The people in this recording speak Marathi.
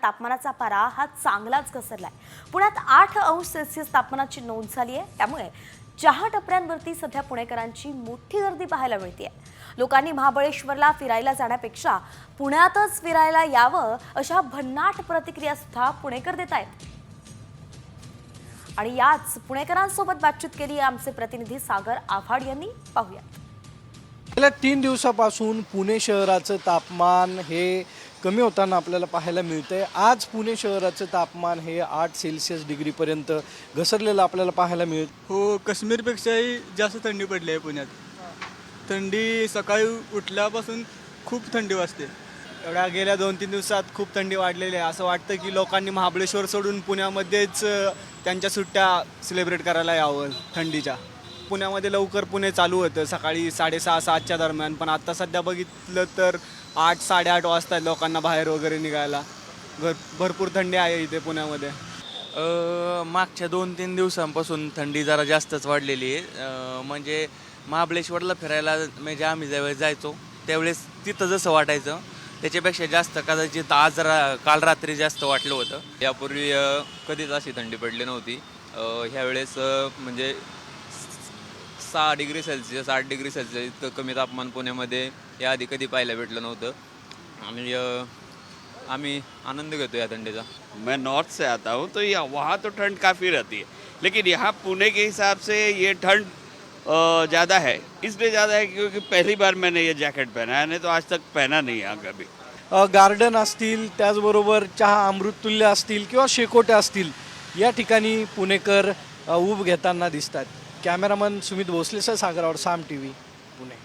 तापमानाचा पारा हा चांगलाच घसरलाय। पुण्यात 8 अंश सेल्सिअस तापमानाची नोंद झाली आहे। त्यामुळे चहा टपऱ्यांवरती सध्या पुणेकरांची मोठी गर्दी पाहायला मिळते। लोकांनी महाबळेश्वरला फिरायला जाण्यापेक्षा पुण्यातच फिरायला यावं अशा भन्नाट प्रतिक्रिया सुद्धा पुणेकर देत आहेत। आणि याच पुणेकरांसोबत बातचीत केली आमचे प्रतिनिधी सागर आव्हाड यांनी। पाहूयात। गेल्या 3 दिवसापासून पुणे शहराचं तापमान हे कमी होताना आपल्याला पाहायला मिळतंय। आज पुणे शहराचं तापमान हे 8 सेल्सिअस डिग्रीपर्यंत घसरलेलं आपल्याला पाहायला मिळतं। हो, काश्मीरपेक्षाही जास्त थंडी पडली आहे पुण्यात। थंडी सकाळी उठल्यापासून खूप थंडी वाजते। एवढ्या गेल्या 2-3 दिवसात खूप थंडी वाढलेली आहे। असं वाटतं की लोकांनी महाबळेश्वर सोडून पुण्यामध्येच त्यांच्या सुट्ट्या सेलिब्रेट करायला यावं थंडीच्या। पुण्यामध्ये लवकर पुणे चालू होतं सकाळी 6:30-7च्या दरम्यान, पण आता सध्या बघितलं तर 8-8:30 वाजता लोकांना बाहेर वगैरे निघायला। भरपूर थंडी आहे इथे पुण्यामध्ये। मागच्या 2-3 दिवसांपासून थंडी जरा जास्तच वाढलेली आहे। म्हणजे महाबळेश्वरला फिरायला म्हणजे आम्ही ज्यावेळेस जायचो त्यावेळेस तिथं जसं वाटायचं त्याच्यापेक्षा जास्त कदाचित आज काल रात्री जास्त वाटलं होतं। यापूर्वी कधीच अशी थंडी पडली नव्हती। ह्यावेळेस म्हणजे 6 डिग्री सेल्सिअस 8 डिग्री सेल्सिअस इतकं कमी तापमान पुण्यामध्ये याआधी कधी पाहायला भेटलं नव्हतं। आणि आम्ही आनंद घेतो या थंडीचा। मैं नॉर्थ से आता हूँ तो वहाँ तो ठंड काफ़ी रहती है, लेकिन यहाँ पुणे के हिसाब से ये ठंड ज़्यादा है। इसलिए ज़्यादा है क्योंकि पहली बार मैंने ये जैकेट पहना है, नहीं तो आज तक पहना नहीं है कभी। गार्डन असतील, त्याचबरोबर चहा अमृततुल्य असतील किंवा शेकोटे असतील, या ठिकाणी पुणेकर ऊब घेताना दिसतात। कॅमेरामन सुमित भोसलेसह सागर आव्हाड, साम टीव्ही, पुणे।